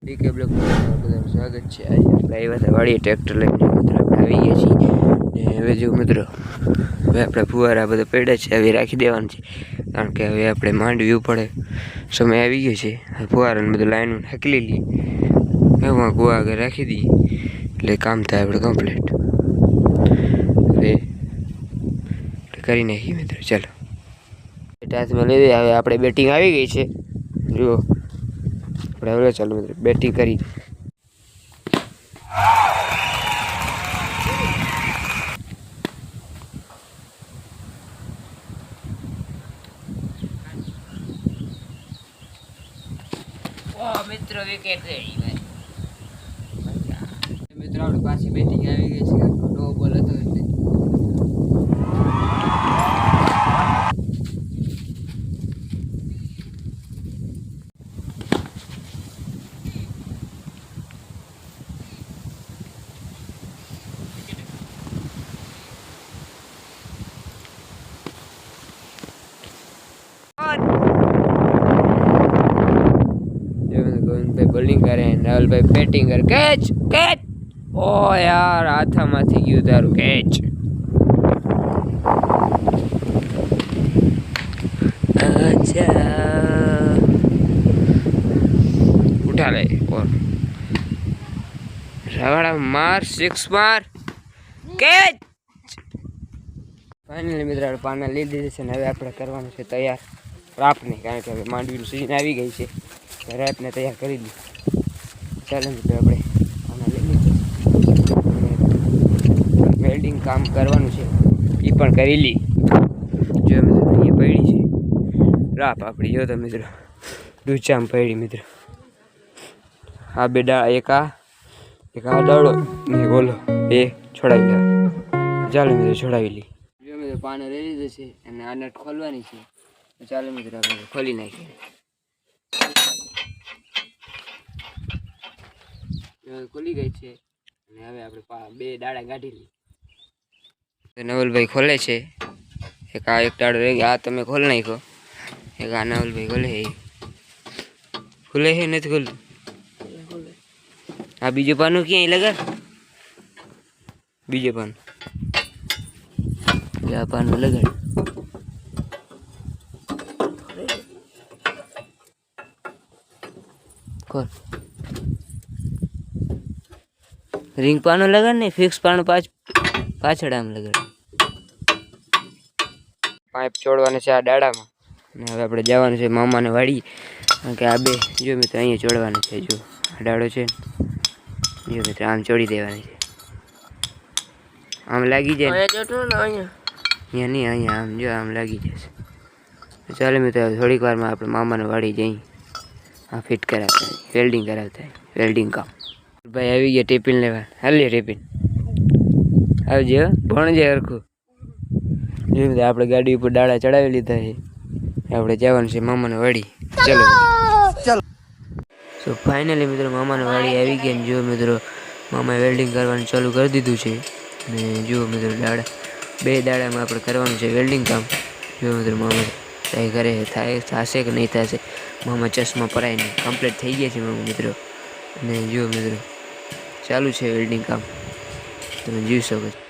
Decay block બધાનું સ્વાગત છે। આજે આપણે આવ્યા હતા વાડીએ ટ્રેક્ટર લઈને મિત્રો આપણે આવી ગયા છીએ ને હવે જો મિત્રો હવે આપણે ફુવારા બધા પડ્યા છે હવે રાખી દેવાનું છે કારણ કે હવે આપણે માંડવી પડે સમય આવી ગયો છે। ફુવારાને બધું લાઈન નાખી લીધી એમાં કુવા આગળ રાખી દઈએ એટલે કામ થાય આપણે કમ્પ્લીટ હવે કરી નાખીએ મિત્રો। ચાલો ટાચમાં લઈ દઈએ। હવે આપણે બેટિંગ આવી ગઈ છે જુઓ આપણે ચાલો મિત્રો બેટિંગ કરી મિત્રો વિકેટ રહી ભાઈ મિત્રો આપણે પાછી બેટિંગ આવી ગઈ છે નો બોલ હતો એટલે બોલિंग करे राहुल भाई बैटिंग कर कैच कैच ओ यार हाथामांथी गयुं तारुं कैच अच्छा उठा ले और रगड़ा मार सिक्स मार कैच फाइनली मित्र पाना ली दीधी छे ने हवे आपणे करवानुं छे तैयार रापनी कारण के हवे मांडवीनुं सीजन आवी गई छे रापने तैयार करी दी। ચાલો મિત્રો આપણે આના લઈ લીધું વેલ્ડિંગ કામ કરવાનું છે એ પણ કરી લી જો મિત્રો અહીંયા પડી છે રાપ આપણી જો તો મિત્રો ડૂચામાં પડી મિત્રો આ બે ડાળા એક આ ડાળો ને ઓલો બે છોડાવી દેવા ચાલો મિત્રો છોડાવી લી જો મિત્રો પાણી લઈ લીધું છે અને આ નટ ખોલવાની છે ચાલો મિત્રો આપણે ખોલી નાખીએ ખુલી ગઈ છે અને હવે આપણે બે દાડા કાઢી લઈએ નવલભાઈ ખોલે છે એક આ એક દાડો રહી આ તમે ખોલ નાખો એક આ નવલભાઈ ખોલે ખુલે છે નથી ખુલતું આ બીજું પાનું ક્યાંય લગાડ બીજું પાનું આ પાનું લગાડ ખોલ रिंग पानो लगा नहीं फिक्स पानो पाछड़ आम लगा पाइप छोड़वाने से आ डाड़ा में ने हवे आपणे जवानुं छे मामाने वाड़ी कारण के आ बे जो मित्र अहीं छोड़वाने छे जो आ डाड़ो छे जो मित्र आम छोड़ी देवानी छे आम लागी जाए अहीं जोटो ने अहीं नहीं अहीं आम जो आम लागी जशे चालो मित्र थोड़ीक वारमां आपणे मामाने वाड़ी जई आ फिट करावता वेल्डिंग करावता वेल्डिंग काम भाई આવી ગયા ટિફિન લેવા હાલે ટિફિન આવજો ભણજે હરખું જેમ આપણે ગાડી ઉપર ડાળા ચડાવી લીધા છે આપણે જવાનું છે મામાને વાડી ચલો ચલો સો ફાઇનલી મિત્રો મામાને વાડી આવી ગયા ને જો મિત્રો મામાએ વેલ્ડિંગ કરવાનું ચાલુ કરી દીધું છે અને જુઓ મિત્રો દાડા બે દાડામાં આપણે કરવાનું છે વેલ્ડિંગ કામ જો મિત્રો મામા ટ્રાય કરે થશે કે નહીં થશે મામા ચશ્મા પરાઈને કમ્પ્લીટ થઈ ગયા છે મામા મિત્રો અને જુઓ મિત્રો ચાલુ છે વેલ્ડિંગ કામ તમે જોઈ શકો છો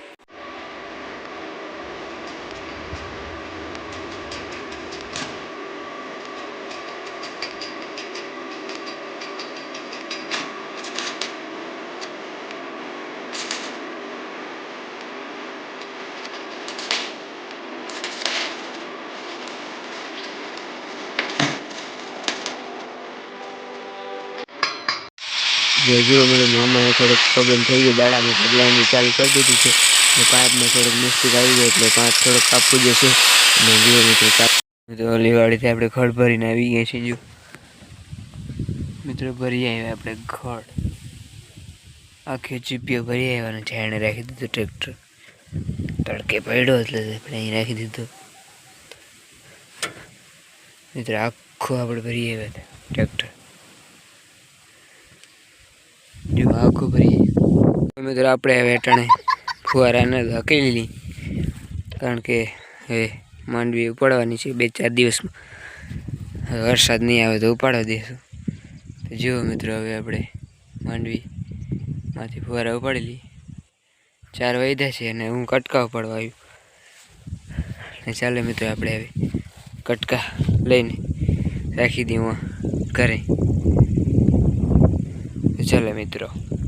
जो मेरे मामा थोड़ा प्रॉब्लम थी गई दाड़ा में पगला चालू कर दी थी पाइप में थोड़ा मिस्टेक आई गई એટલે પાઇપ થોડો કાપવું જશે અને જો મિત્રો ઓલી વાડીથી આપણે ખડ ભરીને આવી ગયા છીએ જો મિત્રો ભરી આવ્યા આપણે ખડ આખી ચીપીઓ ભરી આવ્યા અને છાણે રાખી દીધું ટ્રેક્ટર તડકે પડ્યો એટલે આપણે અહીં રાખી દીધું મિત્રો આખું આપણે ભરી આવ્યા હતા ટ્રેક્ટર जो आखो भरी मित्र आपणे हवे अटाणे फुवाराने हकेली ली कारण के हवे मांडवी उपाड़वानी छे 2-4 दिवस में वरसाद नहीं आवे तो उपाड़ा देशुं तो જુઓ મિત્રો હવે આપણે માંડવીમાંથી ફુવારા ઉપાડેલી 4 વાગ્યા છે અને હું કટકા ઉપાડવા આવ્યું. અને ચાલો મિત્રો આપણે હવે કટકા લઈને રાખી દઈએ ઘરે. ચાલો મિત્રો.